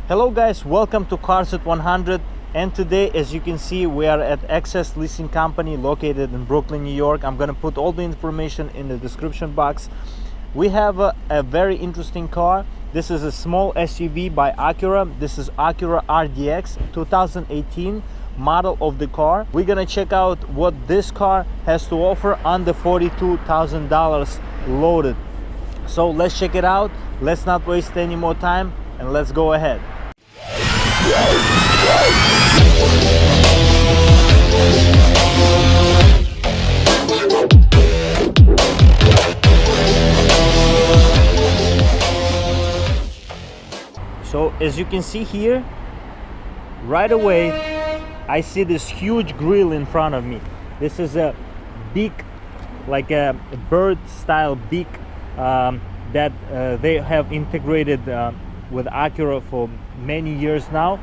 Hello guys, welcome to Cars at 100, and today, as you can see, we are at XS Leasing Company located in Brooklyn, New York. I'm gonna put all the information in the description box. We have a very interesting car. This is a small SUV by Acura. This is Acura Rdx 2018 model of the car. We're gonna check out what this car has to offer under $42,000 loaded. So let's check it out. Let's not waste any more time and let's go ahead. So as you can see here, right away I see this huge grill in front of me. This is a beak, like a bird style beak that they have integrated with Acura for many years now.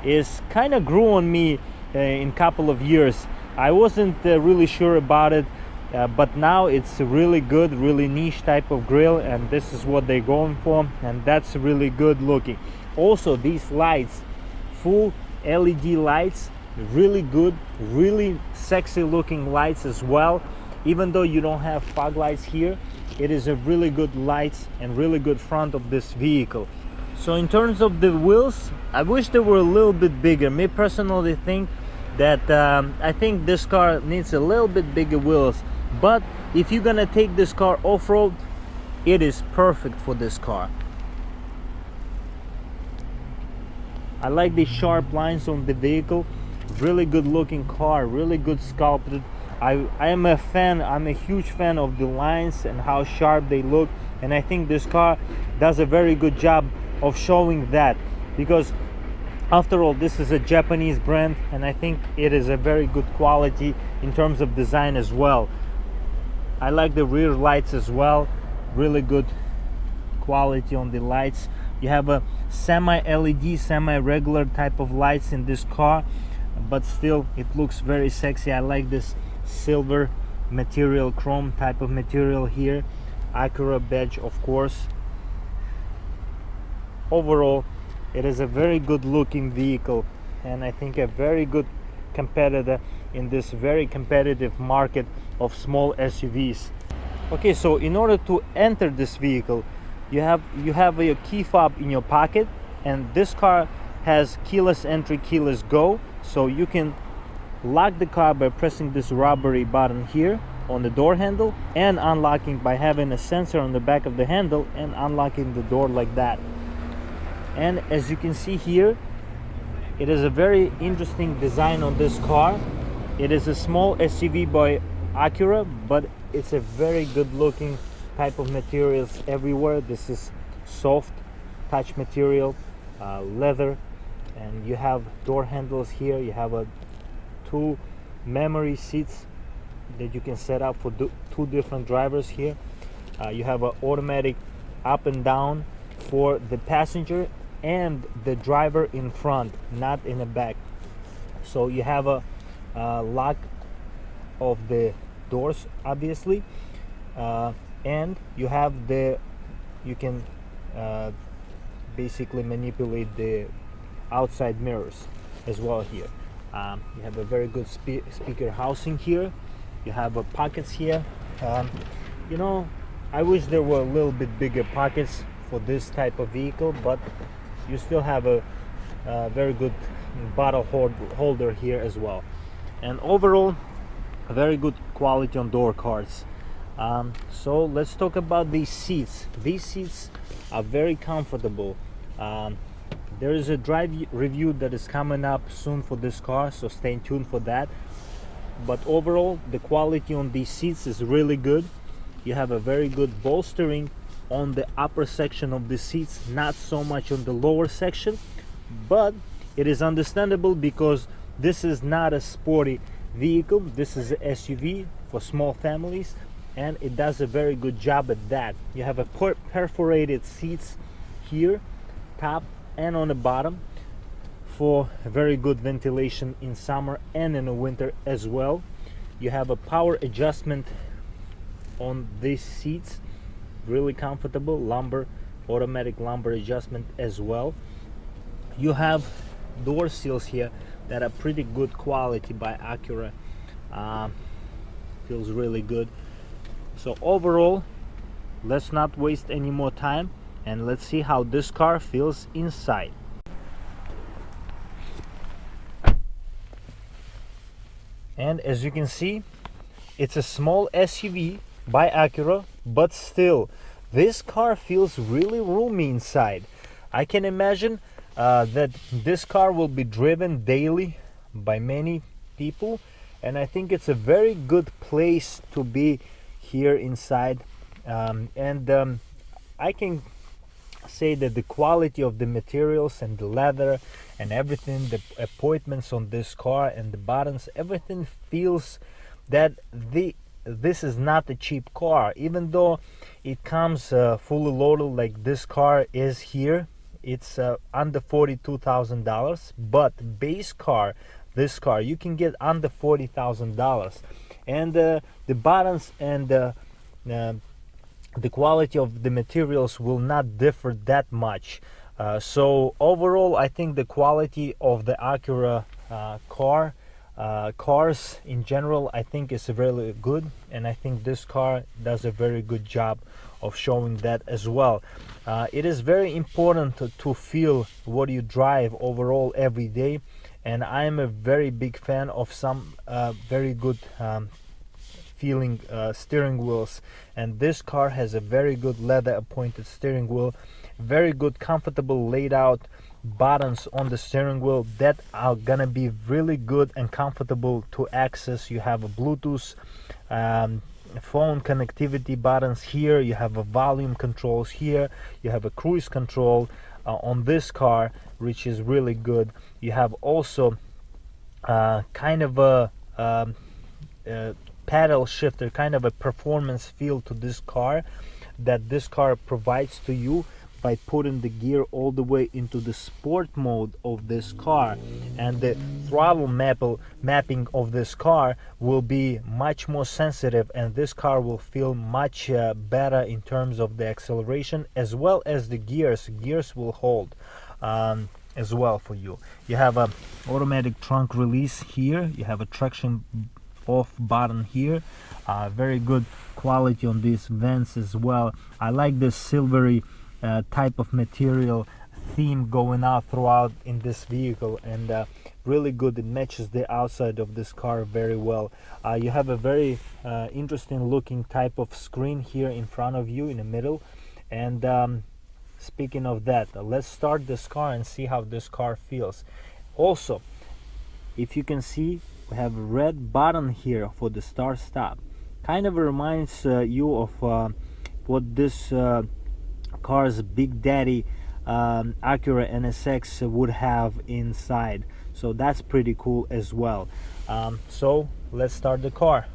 Is kind of grew on me in a couple of years. I wasn't really sure about it, but now it's really good, really niche type of grill, and this is what they're going for, and that's really good looking. Also, these lights, full LED lights, really good, really sexy looking lights as well. Even though you don't have fog lights here, it is a really good lights and really good front of this vehicle. So in terms of the wheels, I wish they were a little bit bigger. Me personally think that I think this car needs a little bit bigger wheels, but if you're gonna take this car off-road, it is perfect for this car. I like the sharp lines on the vehicle. Really good looking car, really good sculpted. I am a fan, I'm a huge fan of the lines and how sharp they look, and I think this car does a very good job of showing that, because after all, this is a Japanese brand, and I think it is a very good quality in terms of design as well. I like the rear lights as well, really good quality on the lights. You have a semi-LED, semi-regular type of lights in this car, but still it looks very sexy. I like this silver material, chrome type of material here. Acura badge, of course. Overall, it is a very good looking vehicle, and I think a very good competitor in this very competitive market of small SUVs. Okay, so in order to enter this vehicle, you have a key fob in your pocket, and this car has keyless entry, keyless go, so you can lock the car by pressing this rubbery button here on the door handle, and unlocking by having a sensor on the back of the handle and unlocking the door like that. And as you can see here, it is a very interesting design on this car. It is a small SUV by Acura, but it's a very good looking type of materials everywhere. This is soft touch material, leather, and you have door handles here. You have two memory seats that you can set up for two different drivers here. You have an automatic up and down for the passenger and the driver in front, not in the back. So you have a lock of the doors, obviously, and you have you can basically manipulate the outside mirrors as well here. You have a very good speaker housing here. You have pockets here. You know, I wish there were a little bit bigger pockets for this type of vehicle, but you still have a very good bottle holder here as well. And overall, a very good quality on door cards. So let's talk about these seats. These seats are very comfortable. There is a drive review that is coming up soon for this car, so stay tuned for that. But overall, the quality on these seats is really good. You have a very good bolstering on the upper section of the seats, not so much on the lower section, but it is understandable because this is not a sporty vehicle. This is an SUV for small families, and it does a very good job at that. You have a perforated seats here, top and on the bottom, for very good ventilation in summer and in the winter as well. You have a power adjustment on these seats, really comfortable, lumbar, automatic lumbar adjustment as well. You have door seals here that are pretty good quality by Acura. Feels really good. So overall, let's not waste any more time and let's see how this car feels inside. And as you can see, it's a small SUV by Acura, but still this car feels really roomy inside. I can imagine that this car will be driven daily by many people, and I think it's a very good place to be here inside. I can say that the quality of the materials and the leather and everything, the appointments on this car and the buttons, everything feels that this is not a cheap car. Even though it comes fully loaded like this car is here, it's under $42,000, but base car, this car, you can get under $40,000, and the buttons and the quality of the materials will not differ that much. So overall, I think the quality of the Acura cars in general, I think is really good, and I think this car does a very good job of showing that as well. It is very important to feel what you drive overall every day, and I am a very big fan of some very good feeling steering wheels, and this car has a very good leather appointed steering wheel, very good comfortable laid out buttons on the steering wheel that are gonna be really good and comfortable to access. You have a Bluetooth phone connectivity buttons here, you have a volume controls here, you have a cruise control on this car, which is really good. You have also kind of a paddle shifter, kind of a performance feel to this car that this car provides to you by putting the gear all the way into the sport mode of this car, and the throttle mapping of this car will be much more sensitive, and this car will feel much better in terms of the acceleration, as well as the gears will hold as well for you. You have a automatic trunk release here, you have a traction off button here, very good quality on these vents as well. I like this silvery type of material theme going out throughout in this vehicle, and really good. It matches the outside of this car very well. You have a very interesting looking type of screen here in front of you in the middle, and speaking of that, let's start this car and see how this car feels. Also, if you can see, we have a red button here for the start stop. Kind of reminds you of what this car's big daddy Acura NSX would have inside, so that's pretty cool as well. So let's start the car.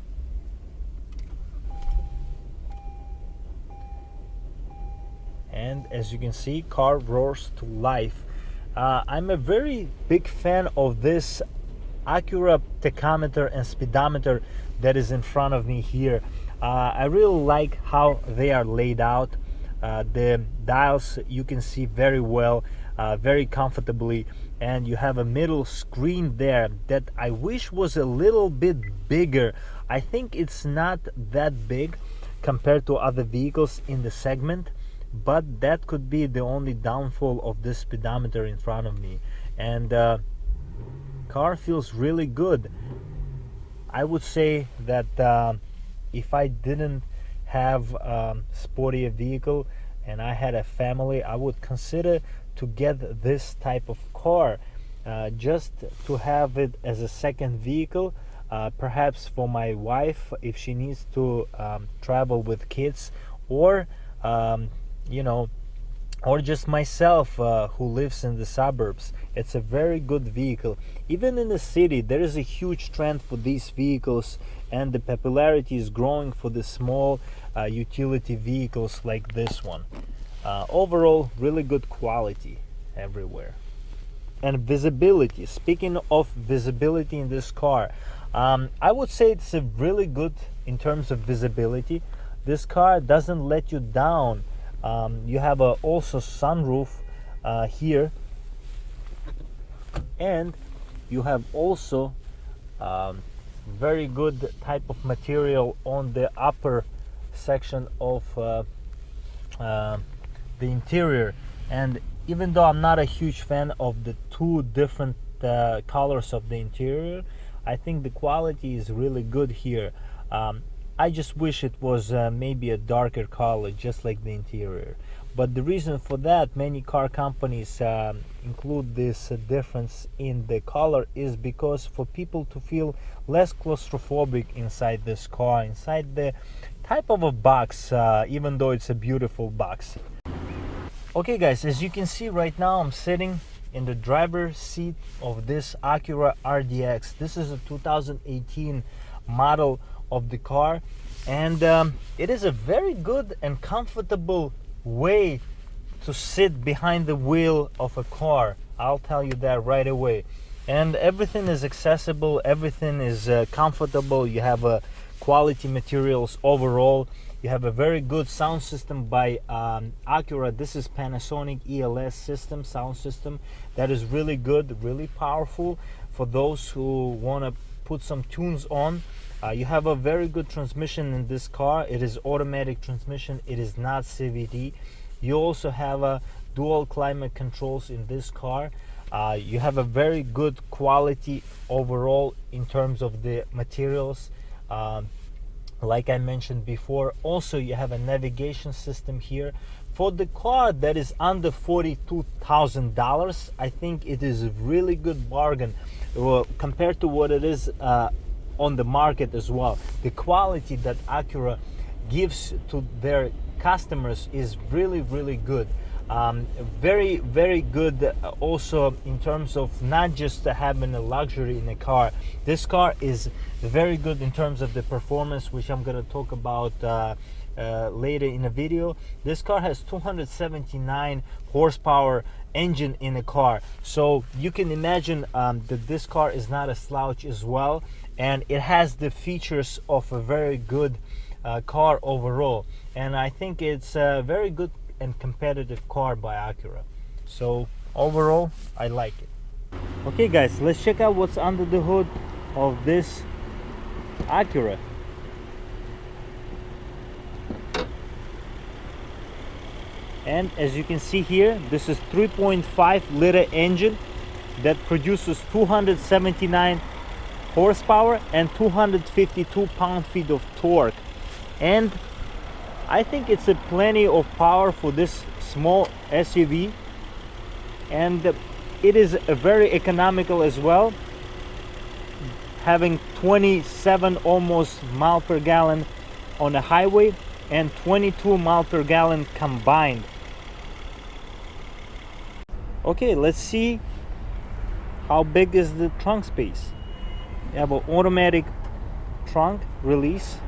And as you can see, car roars to life. I'm a very big fan of this Acura tachometer and speedometer that is in front of me here. I really like how they are laid out. The dials you can see very well, very comfortably, and you have a middle screen there that I wish was a little bit bigger. I think it's not that big compared to other vehicles in the segment, but that could be the only downfall of this speedometer in front of me. And car feels really good. I would say that if I didn't have sportier vehicle and I had a family, I would consider to get this type of car, just to have it as a second vehicle, perhaps for my wife if she needs to travel with kids, or you know, or just myself who lives in the suburbs. It's a very good vehicle. Even in the city, there is a huge trend for these vehicles, and the popularity is growing for the small utility vehicles like this one. Overall, really good quality everywhere. And visibility, speaking of visibility in this car, I would say it's a really good in terms of visibility. This car doesn't let you down. You have also sunroof here, and you have also very good type of material on the upper section of the interior. And even though I'm not a huge fan of the two different colors of the interior, I think the quality is really good here. I just wish it was maybe a darker color, just like the interior. But the reason for that, many car companies include this difference in the color, is because for people to feel less claustrophobic inside this car, inside the type of a box, even though it's a beautiful box. Okay guys, as you can see right now, I'm sitting in the driver's seat of this Acura Rdx. This is a 2018 model of the car, and it is a very good and comfortable way to sit behind the wheel of a car. I'll tell you that right away. And everything is accessible, everything is comfortable. You have quality materials overall. You have a very good sound system by Acura. This is Panasonic ELS system, sound system, that is really good, really powerful for those who want to put some tunes on. You have a very good transmission in this car. It is automatic transmission, it is not CVT. You also have a dual climate controls in this car. You have a very good quality overall in terms of the materials. Like I mentioned before, also you have a navigation system here. For the car that is under $42,000, I think it is a really good bargain compared to what it is on the market as well. The quality that Acura gives to their customers is really, really good. Very, very good also in terms of not just having a luxury in a car. This car is very good in terms of the performance, which I'm going to talk about later in the video. This car has 279 horsepower engine in the car, so you can imagine that this car is not a slouch as well, and it has the features of a very good car overall. And I think it's a very good and competitive car by Acura. So overall, I like it. Okay guys, let's check out what's under the hood of this Acura. And as you can see here, this is 3.5 liter engine that produces 279 horsepower and 252 pound-feet of torque. And I think it's a plenty of power for this small SUV, and it is a very economical as well, having 27 almost mile per gallon on the highway and 22 mile per gallon combined. Okay, let's see how big is the trunk space. You have an automatic trunk release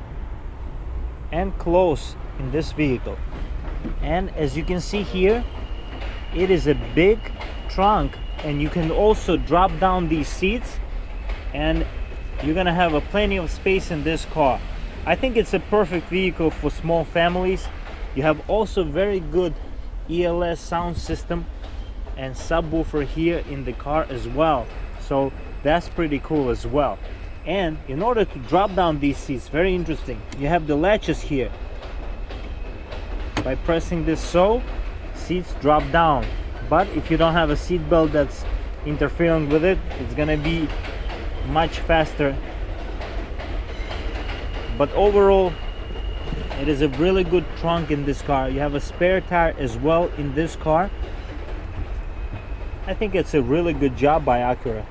and close in this vehicle, and as you can see here, it is a big trunk, and you can also drop down these seats, and you're gonna have a plenty of space in this car. I think it's a perfect vehicle for small families. You have also very good ELS sound system and subwoofer here in the car as well, so that's pretty cool as well. And in order to drop down these seats, very interesting, you have the latches here. By pressing this, so seats drop down. But if you don't have a seat belt that's interfering with it, it's gonna be much faster. But overall, it is a really good trunk in this car. You have a spare tire as well in this car. I think it's a really good job by Acura.